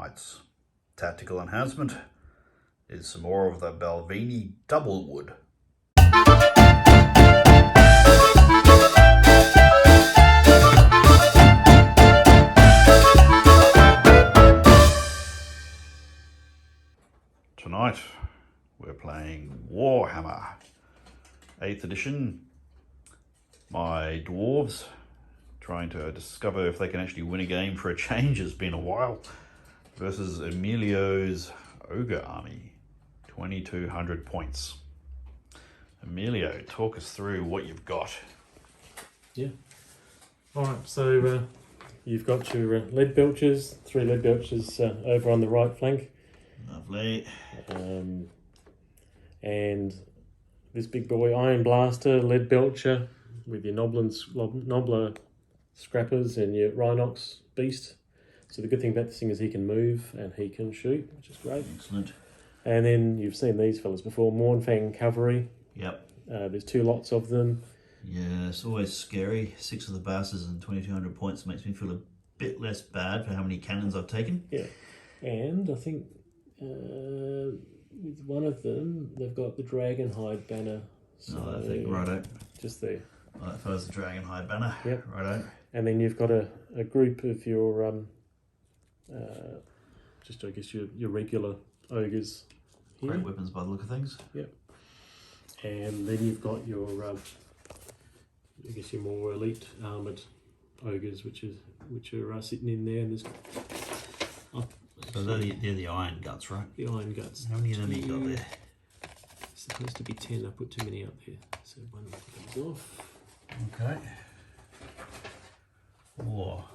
Knights. Tactical enhancement is some more of the Balvenie double wood. Tonight we're playing Warhammer 8th edition. My Dwarves trying to discover if they can actually win a game for a change. It's been a while. Versus Emilio's Ogre army, 2,200 points. Emilio, talk us through what you've got. Yeah. Alright, so you've got your lead belchers, 3 lead belchers over on the right flank. Lovely. And this big boy, Iron Blaster, lead belcher, with your Nobbler Scrappers and your Rhinox Beast. So the good thing about this thing is he can move and he can shoot, which is great. Excellent. And then you've seen these fellas before, Mournfang Cavalry. Yep. There's 2 lots of them. Yeah, it's always scary. 6 of the bastards and 2,200 points makes me feel a bit less bad for how many cannons I've taken. Yeah. And I think with one of them, they've got the Dragonhide banner. So I think, righto. Just there. Well, that follows the Dragonhide banner. Yep. Righto. And then you've got a group of your just I guess your regular ogres here. Great weapons by the look of things. Yep. And then you've got your I guess your more elite armoured ogres, which are sitting in there. And there's So they're the iron guts, right? the iron guts. How many of them you got there? It's supposed to be 10. I put too many up there, so one comes off. Okay. Whoa.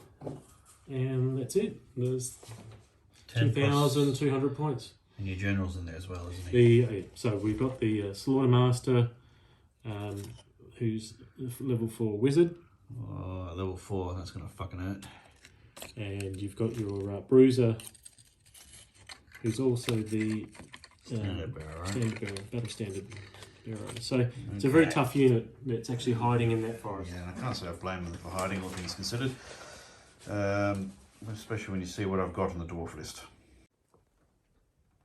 And that's it. There's 10 plus- 2,200 points. And your general's in there as well, isn't he? So we've got the Slaughtermaster, who's level 4 wizard. Oh, level 4, that's going to fucking hurt. And you've got your Bruiser, who's also the Standard bearer, right? standard bearer, battle standard bearer. So it's a very tough unit that's actually hiding in that forest. Yeah, and I can't say I blame them for hiding, all things considered. Especially when you see what I've got on the dwarf list.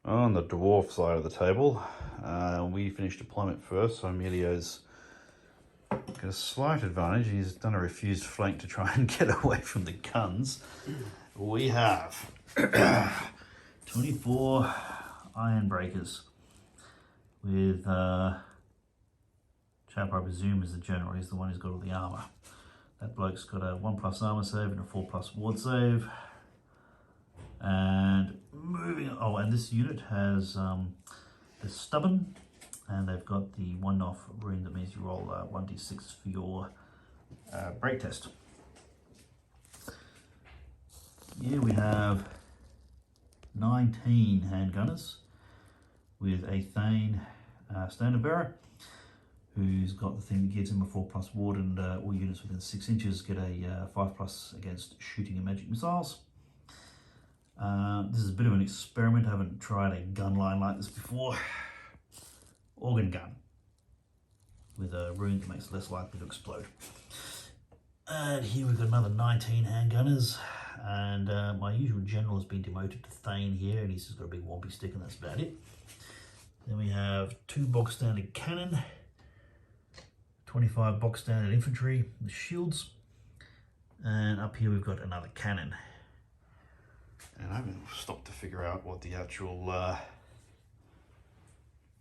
On the dwarf side of the table, we finished deployment first, so Emilio's got a slight advantage. He's done a refused flank to try and get away from the guns. We have 24 iron breakers with chap I presume is the general. He's the one who's got all the armour. That bloke's got a 1+ armour save and a 4+ ward save. And moving on, and this unit has the stubborn, and they've got the 1-off rune that means you roll 1d6 for your break test. Here we have 19 handgunners with a Thane standard bearer, who's got the thing that gives him a 4+ ward, and all units within 6 inches get a 5+ against shooting and magic missiles. This is a bit of an experiment. I haven't tried a gun line like this before. Organ gun with a rune that makes it less likely to explode. And here we've got another 19 handgunners, and my usual general has been demoted to Thane here, and he's just got a big wompy stick, and that's about it. Then we have 2 box standard cannon, 25 box standard infantry with shields, and up here we've got another cannon. And I haven't stopped to figure out what the actual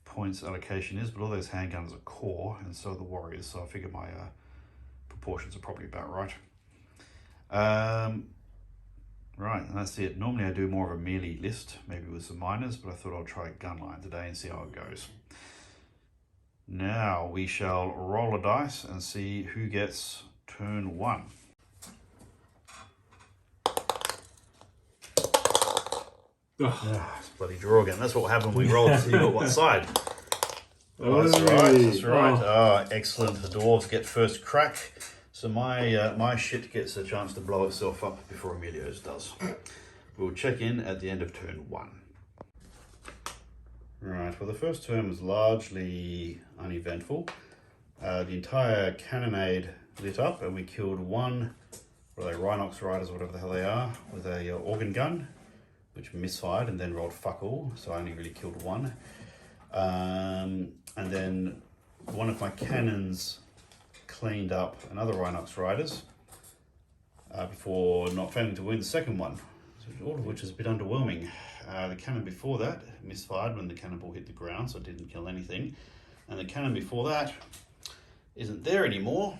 points allocation is, but all those handguns are core, and so are the warriors, so I figure my proportions are probably about right. Right, and that's it. Normally I do more of a melee list, maybe with some minors, but I thought I'll try gunline today and see how it goes. Now we shall roll a dice and see who gets turn 1. It's bloody draw again. That's what happened when we rolled to see you got what side. Oh, that's right, that's right. Oh, excellent. The dwarves get first crack. So my shit gets a chance to blow itself up before Emilio's does. We'll check in at the end of turn 1. Right, well the first turn was largely uneventful. The entire cannonade lit up and we killed one, what are they, Rhinox Riders, whatever the hell they are, with a organ gun. which misfired and then rolled fuck all, so I only really killed one. And then one of my cannons cleaned up another Rhinox Riders before not failing to wound the second one, all of which is a bit underwhelming. The cannon before that misfired when the cannonball hit the ground, so it didn't kill anything. And the cannon before that isn't there anymore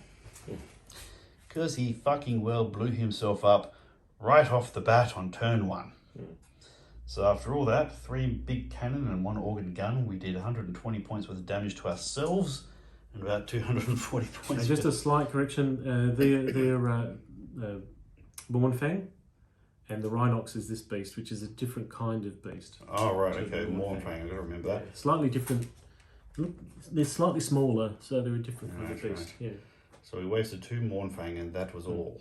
because he fucking well blew himself up right off the bat on turn 1. So after all that, 3 big cannon and 1 organ gun, we did 120 points worth of damage to ourselves and about 240 points. And just a slight correction, they're Mournfang, and the Rhinox is this beast, which is a different kind of beast. Oh right, okay, Mournfang, I've got to remember that. Slightly different. They're slightly smaller, so they're a different kind of beast. Right. Yeah. So we wasted 2 Mournfang and that was all.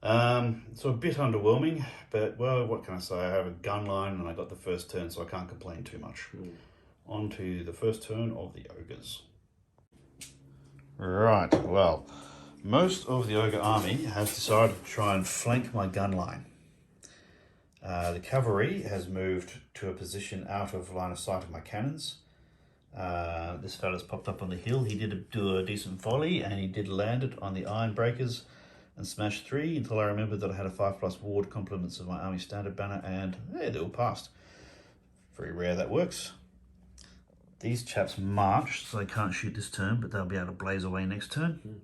So a bit underwhelming, but well, what can I say? I have a gun line and I got the first turn, so I can't complain too much. On to the first turn of the Ogres. Right, well, most of the Ogre army has decided to try and flank my gun line. The cavalry has moved to a position out of line of sight of my cannons. This fella's popped up on the hill. He did do a decent volley and he did land it on the iron breakers and smashed 3 until I remembered that I had a 5+ ward compliments of my army standard banner, and hey, they all passed. Very rare that works. These chaps marched, so they can't shoot this turn, but they'll be able to blaze away next turn.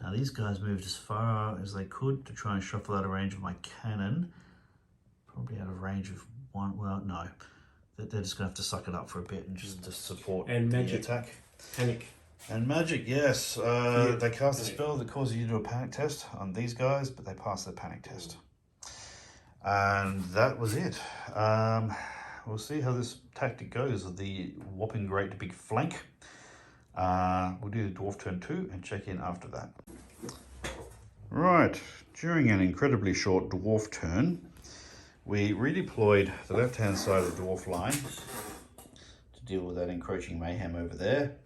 Now these guys moved as far as they could to try and shuffle out of range of my cannon. Probably out of range of 1, well, no. They're just going to have to suck it up for a bit and just to support and the magic. attack. Panic. And magic, yes. They cast a spell that causes you to do a panic test on these guys, but they passed the panic test. And that was it. We'll see how this tactic goes with the whopping great big flank. We'll do the dwarf turn 2 and check in after that. Right, during an incredibly short dwarf turn, we redeployed the left-hand side of the dwarf line to deal with that encroaching mayhem over there.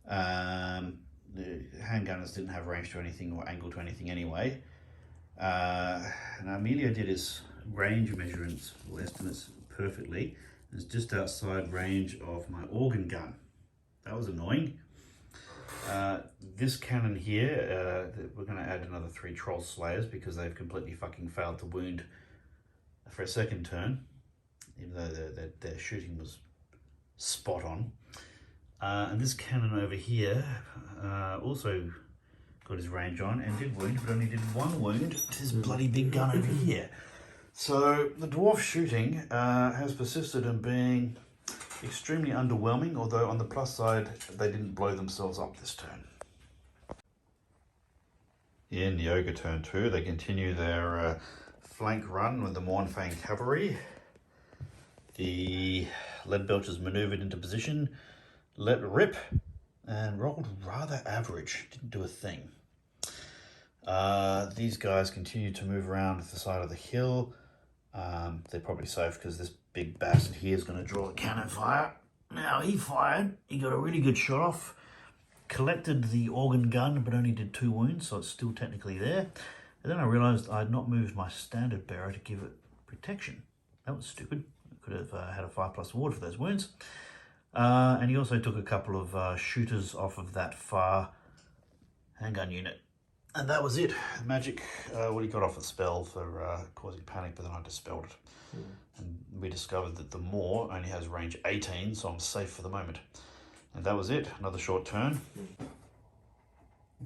The handgunners didn't have range to anything or angle to anything anyway. And Emilio did his range measurements or estimates perfectly. It's just outside range of my organ gun. That was annoying. This cannon here, we're going to add another 3 troll slayers because they've completely fucking failed to wound for a second turn, even though their shooting was spot on. And this cannon over here also got his range on and did wound, but only did 1 wound to this bloody big gun over here. So the dwarf shooting has persisted in being extremely underwhelming, although on the plus side, they didn't blow themselves up this turn. In the Ogre turn 2, they continue their flank run with the Mournfang Cavalry. The Lead Belchers manoeuvred into position, let rip, and rolled rather average, didn't do a thing. These guys continue to move around the side of the hill. They're probably safe because this big bastard here is going to draw a cannon fire. Now he fired, he got a really good shot off, collected the organ gun but only did 2 wounds, so it's still technically there. And then I realised I had not moved my standard bearer to give it protection. That was stupid. I could have had a 5+ ward for those wounds. And he also took a couple of shooters off of that far handgun unit. And that was it. Magic, well, he got off a spell for causing panic, but then I dispelled it. And we discovered that the Moor only has range 18, so I'm safe for the moment. And that was it. Another short turn.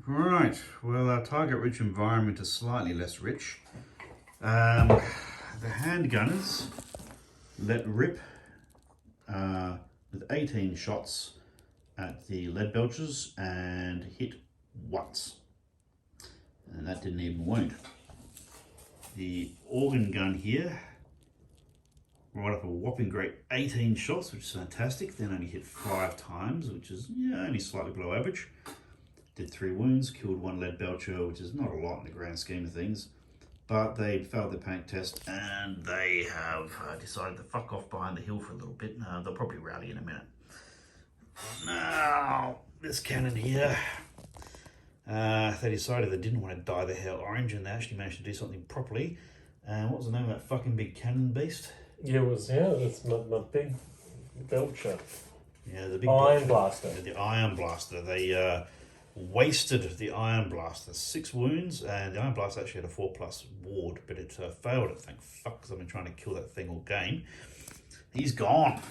Right, well, our target-rich environment is slightly less rich. The handgunners let rip with 18 shots at the Lead Belchers and hit once. And that didn't even wound. The organ gun here, right up a whopping great 18 shots, which is fantastic. Then only hit 5 times, which is only slightly below average. Did 3 wounds, killed 1 Lead Belcher, which is not a lot in the grand scheme of things. But they failed their panic test and they have decided to fuck off behind the hill for a little bit. They'll probably rally in a minute. Now, this cannon here, they decided they didn't want to dye the hair orange, and they actually managed to do something properly. And what was the name of that fucking big cannon beast? Yeah, that's my big belcher. Yeah, the big Iron Blaster. Yeah, the Iron Blaster. They wasted the Iron Blaster. 6 wounds, and the Iron Blaster actually had a 4+ ward, but it failed it. Thank fuck, because I've been trying to kill that thing all game. He's gone.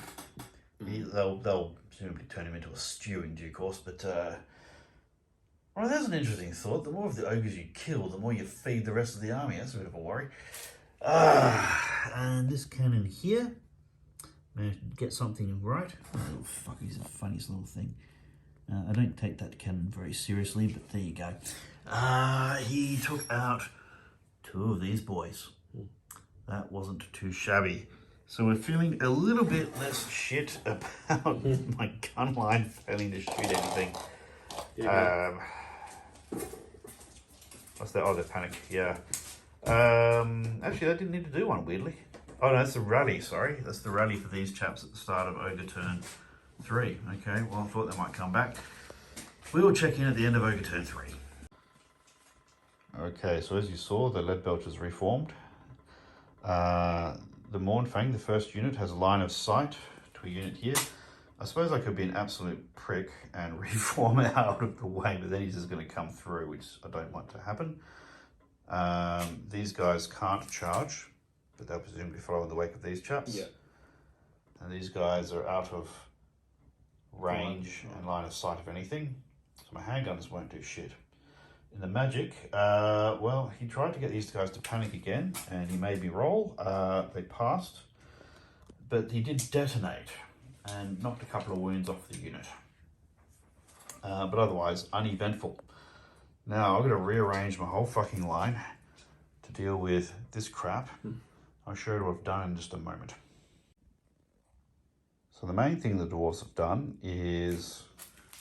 They'll presumably turn him into a stew in due course, but well, that's an interesting thought. The more of the ogres you kill, the more you feed the rest of the army. That's a bit of a worry. And this cannon here, managed to get something right. Oh, little fuck, he's the funniest little thing. I don't take that cannon very seriously, but there you go. He took out 2 of these boys. That wasn't too shabby. So we're feeling a little bit less shit about my gun line failing to shoot anything. What's that? Oh, the panic. Yeah. Actually, I didn't need to do one, weirdly. Oh, no, that's the rally, sorry. That's the rally for these chaps at the start of Ogre turn 3. Okay, well, I thought they might come back. We will check in at the end of Ogre turn 3. Okay, so as you saw, the lead belchers reformed. The Mournfang, the first unit, has a line of sight to a unit here. I suppose I could be an absolute prick and reform out of the way, but then he's just going to come through, which I don't want to happen. These guys can't charge, but they'll presumably follow in the wake of these chaps. Yeah. And these guys are out of range and line of sight of anything, so my handgunners won't do shit. In the magic, well, he tried to get these guys to panic again, and he made me roll. They passed, but he did detonate and knocked a couple of wounds off the unit. But otherwise, uneventful. Now, I've got to rearrange my whole fucking line to deal with this crap. I'll show you what I've done in just a moment. So the main thing the Dwarfs have done is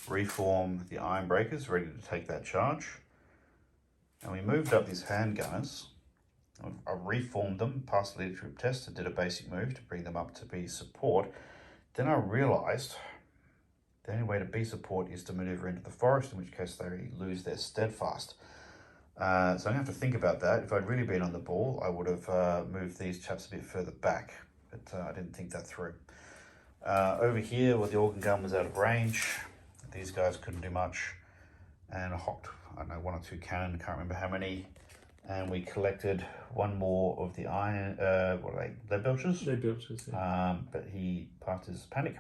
reform the Iron Breakers, ready to take that charge. And we moved up these handgunners. I reformed them, passed the leadership test, and did a basic move to bring them up to be support. Then I realised the only way to be support is to manoeuvre into the forest, in which case they lose their steadfast. So I'm going to have to think about that. If I'd really been on the ball, I would have moved these chaps a bit further back, but I didn't think that through. Over here, where the organ gun was out of range, these guys couldn't do much, and I hocked, I don't know, 1 or 2 cannon, can't remember how many, and we collected 1 more of the iron, what are they, lead belchers? Lead belchers, yeah. But he passed his panic.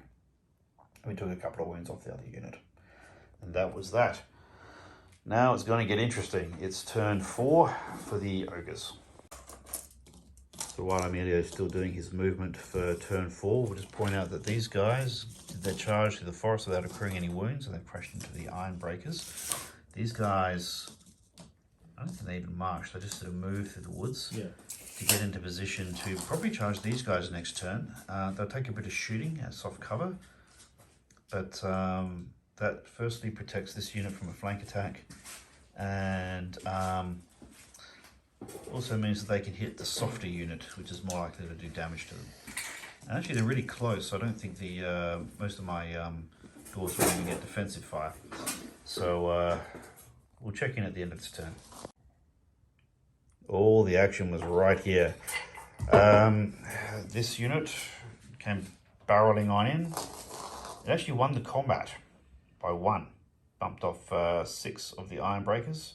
We took a couple of wounds off the other unit, and that was that. Now it's going to get interesting. It's turn 4 for the ogres. So while Emilio is still doing his movement for turn 4, we'll just point out that these guys did their charge through the forest without accruing any wounds, and they crashed into the Iron Breakers. These guys, I don't think they even marched, they just sort of moved through the woods to get into position to probably charge these guys next turn. They'll take a bit of shooting as soft cover, but that firstly protects this unit from a flank attack, and also means that they can hit the softer unit, which is more likely to do damage to them. And actually they're really close, so I don't think the most of my dwarves will even get defensive fire. So we'll check in at the end of this turn. All the action was right here. This unit came barreling on in. It actually won the combat by 1. Bumped off 6 of the Iron Breakers,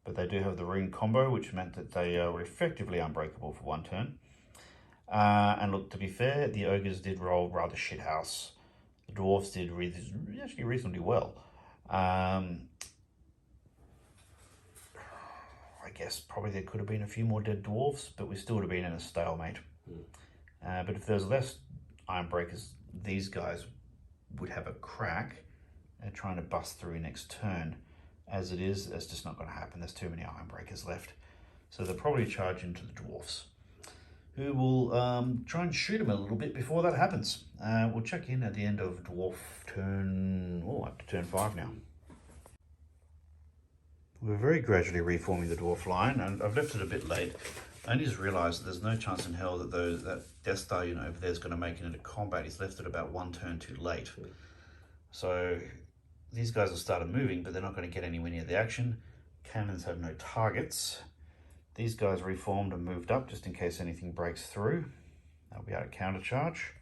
but they do have the ring combo, which meant that they were effectively unbreakable for 1 turn. And look, to be fair, the ogres did roll rather shithouse. The dwarfs did actually reasonably well. I guess probably there could have been a few more dead dwarfs, but we still would have been in a stalemate. But if there's less Iron Breakers, these guys would have a crack at trying to bust through next turn. As it is, that's just not going to happen. There's too many Iron Breakers left. So they'll probably charge into the Dwarfs, who will try and shoot them a little bit before that happens. We'll check in at the end of Dwarf turn, up to turn 5 now. We're very gradually reforming the Dwarf line, and I've left it a bit late. I only just realised that there's no chance in hell that that Death Star unit over there is going to make it into combat. He's left it about 1 turn too late. So these guys have started moving, but they're not going to get anywhere near the action. Cannons have no targets. These guys reformed and moved up just in case anything breaks through. They'll be able to countercharge.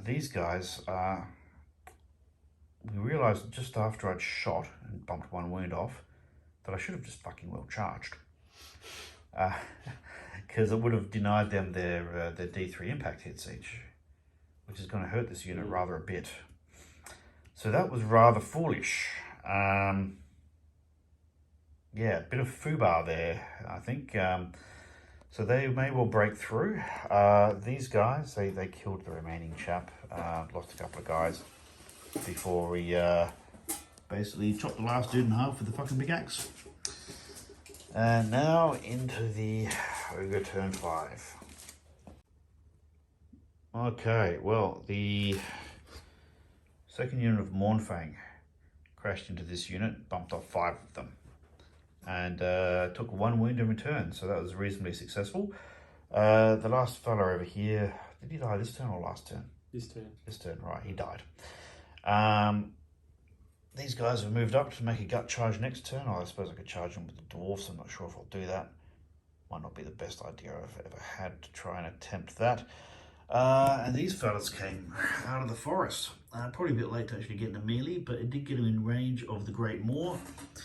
These guys, we realised just after I'd shot and bumped one wound off that I should have just fucking well charged. Because it would have denied them their D3 impact hits each, which is going to hurt this unit rather a bit. So that was rather foolish. Yeah, a bit of foobar there, I think. So they may well break through. These guys, they killed the remaining chap. Lost a couple of guys before we basically chopped the last dude in half with the fucking big axe. And now into the Ogre turn 5. Okay, well, the second unit of Mournfang crashed into this unit, bumped off 5 of them, and took 1 wound in return, so that was reasonably successful. The last fella over here, did he die this turn or last turn? This turn. This turn, right, he died. These guys have moved up to make a gut charge next turn. I suppose I could charge them with the Dwarfs. I'm not sure if I'll do that. Might not be the best idea I've ever had to try and attempt that. And these fellas came out of the forest. Probably a bit late to actually get into melee, but it did get him in range of the Great Moor. It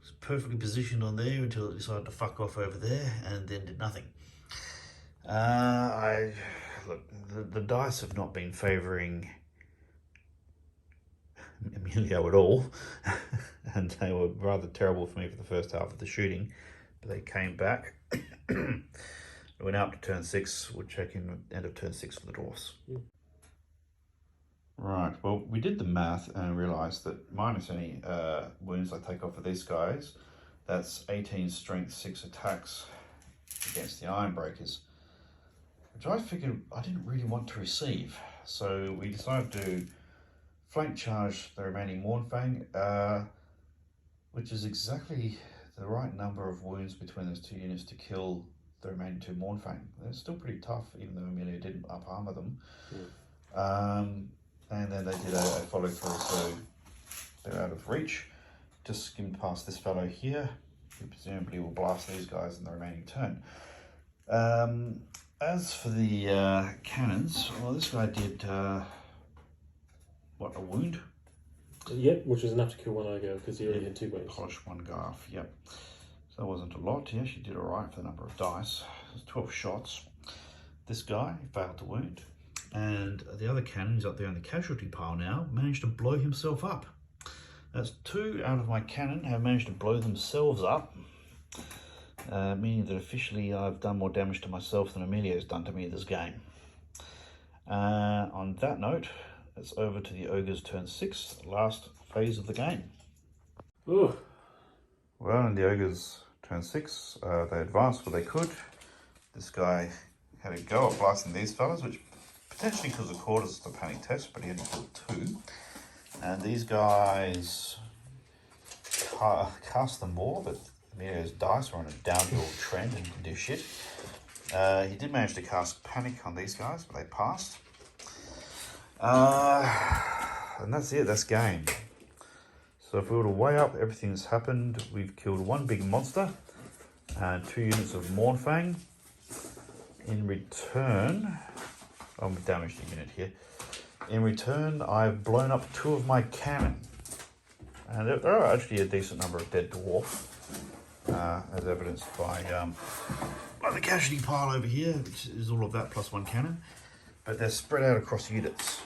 was perfectly positioned on there until it decided to fuck off over there and then did nothing. Look, the dice have not been favouring Emilio at all, and they were rather terrible for me for the first half of the shooting, but they came back. We went out to turn 6. We'll check in end of turn 6 for the Dwarfs. Right, well, we did the math and realised that minus any wounds I take off of these guys, that's 18 strength, 6 attacks against the Ironbreakers, which I figured I didn't really want to receive. So we decided to flank charge the remaining Mournfang, which is exactly the right number of wounds between those 2 units to kill the remaining 2 Mournfang. They're still pretty tough, even though Emilio didn't up armor them. And then they did a follow through, so they're out of reach. Just skimmed past this fellow here, who presumably will blast these guys in the remaining turn. As for the cannons, well, this guy did what, a wound? Yep, which was enough to kill 1 ogre because he already had 2 wounds. Polish 1 guy off, yep. So that wasn't a lot. He actually did alright for the number of dice. It was 12 shots. This guy failed to wound. And the other cannon, who's up there in the casualty pile now, managed to blow himself up. That's 2 out of my cannon have managed to blow themselves up, meaning that officially I've done more damage to myself than Emilio's done to me this game. On that note, it's over to the Ogres turn 6, last phase of the game. Ooh. Well, in the Ogres turn 6, they advanced where they could. This guy had a go at blasting these fellas, which potentially could have caused us the panic test, but he only killed 2. And these guys cast them more, but Emilio's dice were on a downhill trend and didn't do shit. He did manage to cast panic on these guys, but they passed. And that's it, that's game. So if we were to weigh up everything that's happened, we've killed 1 big monster and 2 units of Mournfang. In return, I'm damaged a unit here. In return, I've blown up 2 of my cannon. And there are actually a decent number of dead dwarf, as evidenced by the casualty pile over here, which is all of that plus 1 cannon. But they're spread out across units.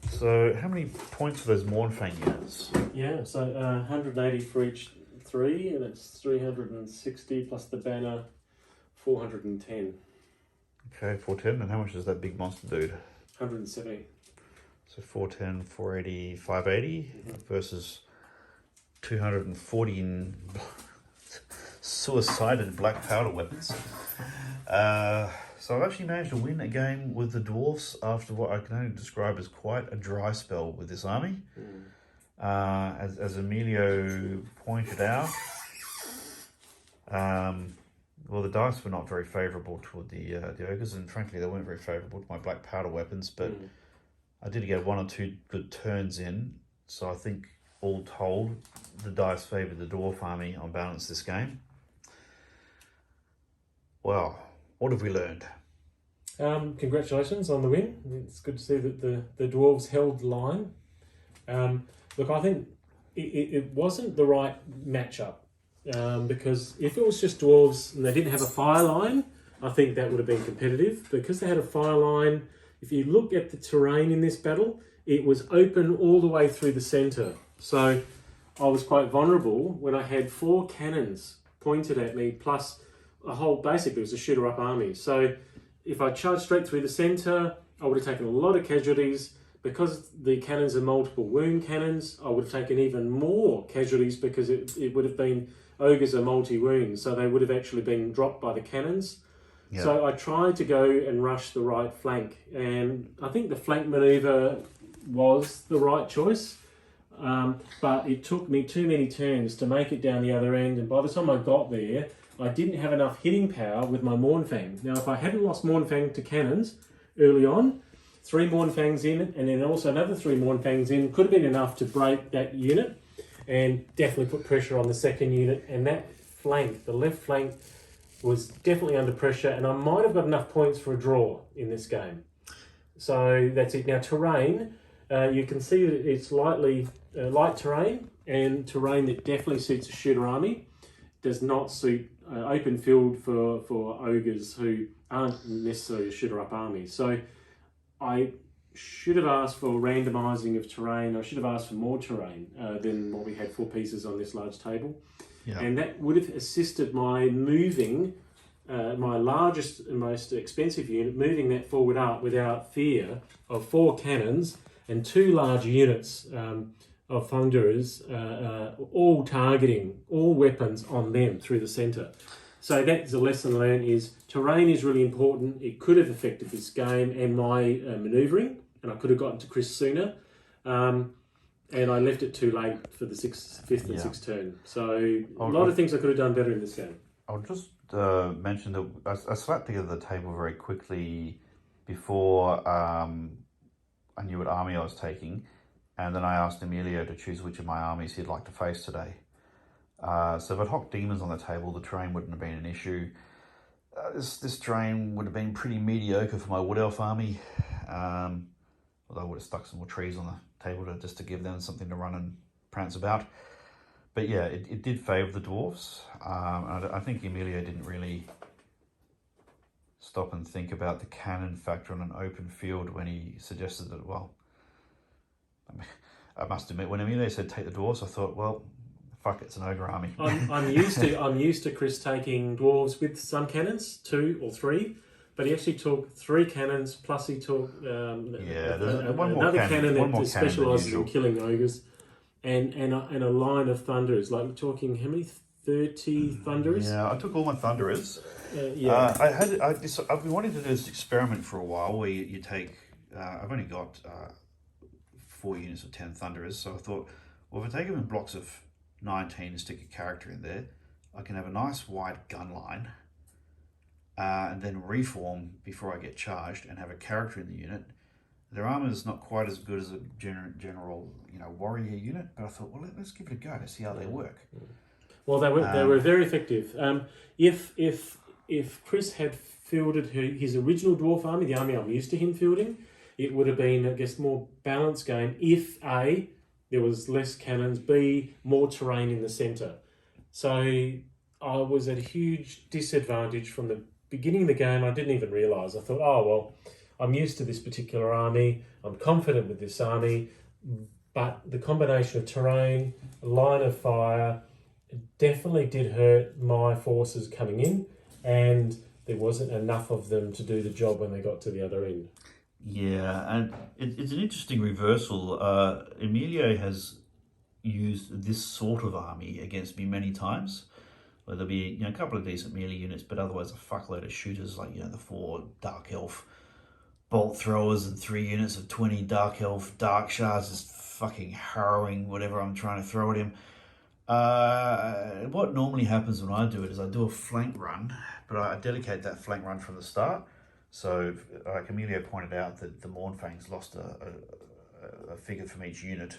So how many points for those Mournfang units? Yeah, so 180 for each 3, and it's 360 plus the banner, 410. Okay, 410. And how much does that big monster do? 170. So 410, 480, 580 versus 240 in suicided black powder weapons. So I've actually managed to win a game with the Dwarfs after what I can only describe as quite a dry spell with this army. As Emilio pointed out, well, the dice were not very favourable toward the Ogres, and frankly they weren't very favourable to my black powder weapons, but I did get 1 or 2 good turns in, so I think all told, the dice favoured the Dwarf army on balance this game. Well, what have we learned? Congratulations on the win. It's good to see that the Dwarves held the line. Look, I think it wasn't the right matchup, because if it was just Dwarves and they didn't have a fire line, I think that would have been competitive. Because they had a fire line, if you look at the terrain in this battle, it was open all the way through the centre. So I was quite vulnerable when I had 4 cannons pointed at me, plus basically it was a shooter-up army. So if I charged straight through the centre, I would have taken a lot of casualties. Because the cannons are multiple wound cannons, I would have taken even more casualties because it would have been, Ogres are multi-wound, so they would have actually been dropped by the cannons. Yeah. So I tried to go and rush the right flank, and I think the flank manoeuvre was the right choice, but it took me too many turns to make it down the other end, and by the time I got there, I didn't have enough hitting power with my Mournfang. Now, if I hadn't lost Mournfang to cannons early on, 3 Mournfangs in, and then also another 3 Mournfangs in, could have been enough to break that unit and definitely put pressure on the second unit. And that flank, the left flank, was definitely under pressure, and I might have got enough points for a draw in this game. So that's it. Now, terrain, you can see that it's light terrain, and terrain that definitely suits a shooter army. Does not suit open field for Ogres who aren't necessarily a shooter-up army. So I should have asked for randomising of terrain. I should have asked for more terrain than what we had 4 pieces on this large table. Yeah. And that would have assisted my moving my largest and most expensive unit, moving that forward up without fear of 4 cannons and 2 large units of thunderers, all targeting, all weapons on them through the centre. So that's the lesson learned, is terrain is really important. It could have affected this game and my manoeuvring, and I could have gotten to Chris sooner. And I left it too late for the 5th and 6th turn. So a lot of things I could have done better in this game. I'll just mention that I slapped together the table very quickly before I knew what army I was taking. And then I asked Emilio to choose which of my armies he'd like to face today. So if I'd hocked demons on the table, the terrain wouldn't have been an issue. This terrain would have been pretty mediocre for my Wood Elf army. Although I would have stuck some more trees on the table just to give them something to run and prance about. But yeah, it did favour the Dwarfs. I think Emilio didn't really stop and think about the cannon factor on an open field when he suggested that, well, I must admit, when Emilio said take the Dwarfs, I thought, well, fuck, it's an ogre army. I'm used to Chris taking Dwarves with some cannons, 2 or 3. But he actually took 3 cannons, plus he took another cannon that specialises in killing ogres, and a line of thunderers. Like, we're talking how many? 30 thunderers? Yeah, I took all my thunderers. I've been wanting to do this experiment for a while, where you take. I've only got 4 units of 10 thunderers, so I thought, well, if I take them in blocks of 19 and stick a character in there, I can have a nice wide gun line. And then reform before I get charged and have a character in the unit. Their armor is not quite as good as a general, warrior unit, but I thought, well, let's give it a go to see how they work. Well, they were very effective. If Chris had fielded his original dwarf army, the army I'm used to him fielding, it would have been, I guess, more balanced game. If A, there was less cannons, B, more terrain in the centre. So I was at a huge disadvantage from the beginning of the game. I didn't even realise. I thought, oh, well, I'm used to this particular army. I'm confident with this army. But the combination of terrain, line of fire, definitely did hurt my forces coming in. And there wasn't enough of them to do the job when they got to the other end. Yeah, and it's an interesting reversal. Emilio has used this sort of army against me many times. Where there'll be a couple of decent melee units, but otherwise a fuckload of shooters, like the 4 Dark Elf bolt throwers and 3 units of 20 Dark Elf Dark Shards, is fucking harrowing whatever I'm trying to throw at him. What normally happens when I do it is I do a flank run, but I dedicate that flank run from the start. So, like Emilio pointed out, that the Mournfangs lost a figure from each unit.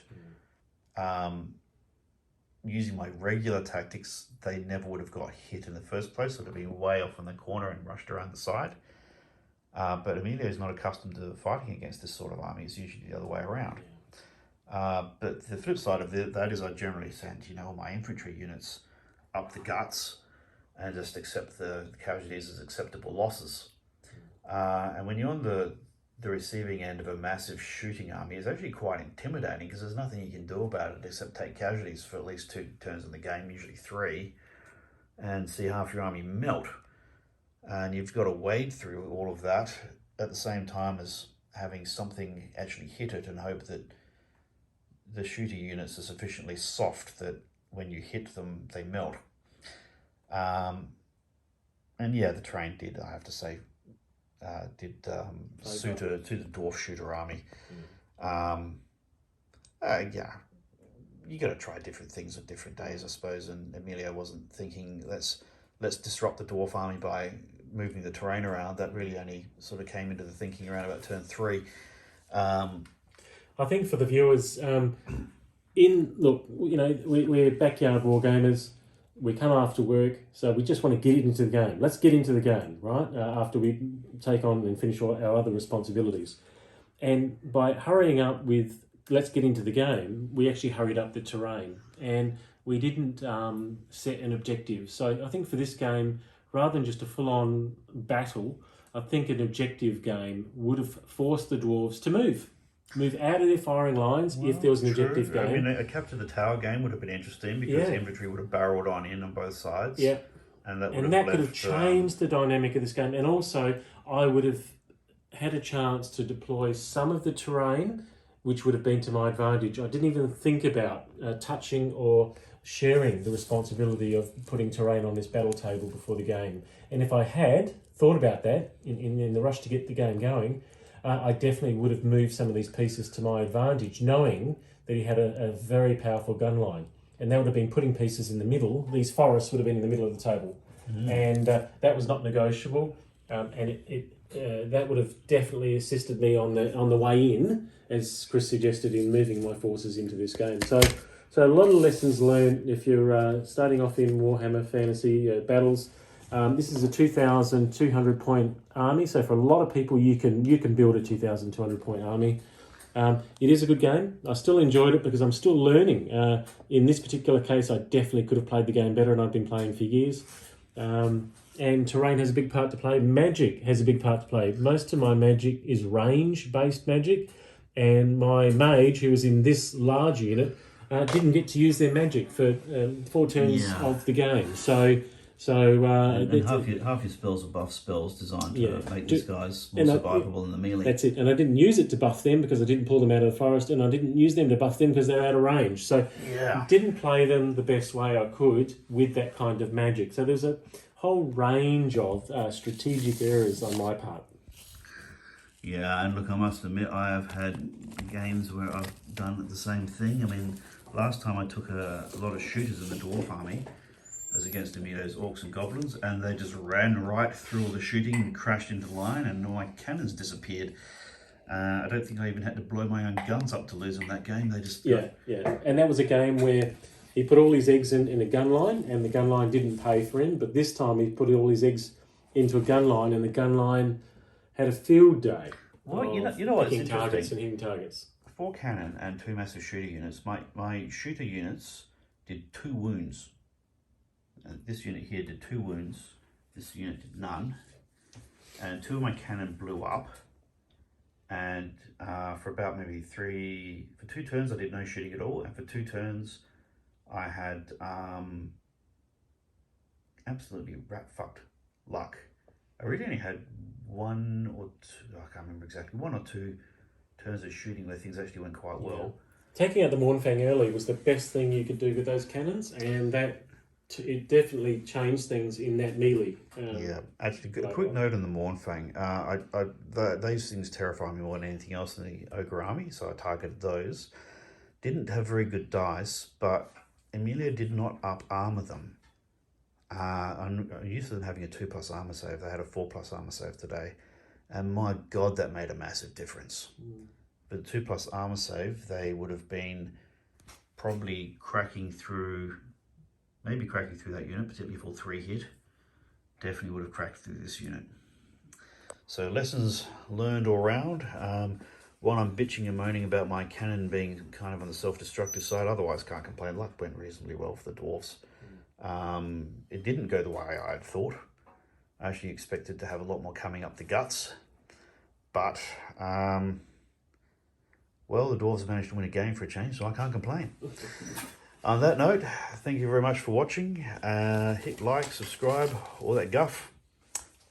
using my regular tactics, they never would have got hit in the first place. So they'd be way off in the corner and rushed around the side. But Emilio is not accustomed to fighting against this sort of army. It's usually the other way around. But the flip side of that is I generally send, all my infantry units up the guts and just accept the casualties as acceptable losses. And when you're on the receiving end of a massive shooting army, it's actually quite intimidating because there's nothing you can do about it except take casualties for at least 2 turns in the game, usually 3, and see half your army melt. And you've got to wade through all of that at the same time as having something actually hit it and hope that the shooter units are sufficiently soft that when you hit them, they melt. And yeah, the terrain did, I have to say, suit the dwarf shooter army. Yeah, you got to try different things at different days, I suppose. And Emilio wasn't thinking let's disrupt the dwarf army by moving the terrain around. That really only sort of came into the thinking around about turn 3. I think for the viewers, we're backyard war gamers. We come after work, so we just want to get into the game. Let's get into the game, right? After we take on and finish all our other responsibilities. And by hurrying up with let's get into the game, we actually hurried up the terrain. And we didn't set an objective. So I think for this game, rather than just a full-on battle, I think an objective game would have forced the dwarves to move out of their firing lines if there was an objective game. I mean, a capture the tower game would have been interesting because infantry would have barreled on both sides. Yeah. And that could have changed the dynamic of this game. And also, I would have had a chance to deploy some of the terrain, which would have been to my advantage. I didn't even think about touching or sharing the responsibility of putting terrain on this battle table before the game. And if I had thought about that in the rush to get the game going, I definitely would have moved some of these pieces to my advantage, knowing that he had a very powerful gun line. And that would have been putting pieces in the middle. These forests would have been in the middle of the table. And that was not negotiable. And that would have definitely assisted me on the way in, as Chris suggested, in moving my forces into this game. So a lot of lessons learned if you're starting off in Warhammer Fantasy battles. This is a 2,200 point army, so for a lot of people you can build a 2,200 point army. It is a good game. I still enjoyed it because I'm still learning. In this particular case, I definitely could have played the game better, and I've been playing for years. And terrain has a big part to play. Magic has a big part to play. Most of my magic is range-based magic, and my mage, who was in this large unit, didn't get to use their magic for 4 turns of the game. And half your spells are buff spells designed to make these guys more survivable in the melee. That's it. And I didn't use it to buff them because I didn't pull them out of the forest, and I didn't use them to buff them because they're out of range. So I didn't play them the best way I could with that kind of magic. So there's a whole range of strategic errors on my part. Yeah, and look, I must admit, I have had games where I've done the same thing. I mean, last time I took a lot of shooters in the dwarf army as against Emilio's orcs and goblins, and they just ran right through all the shooting and crashed into line, and all my cannons disappeared. I don't think I even had to blow my own guns up to lose in that game. They just and that was a game where he put all his eggs in a gun line, and the gun line didn't pay for him. But this time he put all his eggs into a gun line, and the gun line had a field day. Well, you know what's interesting? Targets and hitting targets. 4 cannon and 2 massive shooter units. My shooter units did 2 wounds. This unit here did 2 wounds. This unit did none. And 2 of my cannon blew up. And for about maybe 2 turns I did no shooting at all. And for 2 turns I had absolutely rat-fucked luck. I really only had 1 or 2, I can't remember exactly, 1 or 2 turns of shooting where things actually went quite well. Taking out the Mournfang early was the best thing you could do with those cannons, and it definitely changed things in that melee. Actually, a quick note on the Mournfang. Those things terrify me more than anything else in the Ogre army, so I targeted those. Didn't have very good dice, but Emilio did not up-armor them. I'm used to them having a 2+ armor save. They had a 4+ armor save today, and my God, that made a massive difference. For the 2+ armor save, they would have been probably cracking through, maybe cracking through that unit, particularly for 3 hit. Definitely would have cracked through this unit. So lessons learned all round. While I'm bitching and moaning about my cannon being kind of on the self-destructive side, otherwise can't complain. Luck went reasonably well for the Dwarfs. It didn't go the way I had thought. I actually expected to have a lot more coming up the guts. But, well, the Dwarves have managed to win a game for a change, so I can't complain. On that note, thank you very much for watching. Hit like, subscribe, all that guff.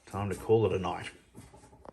Time to call it a night.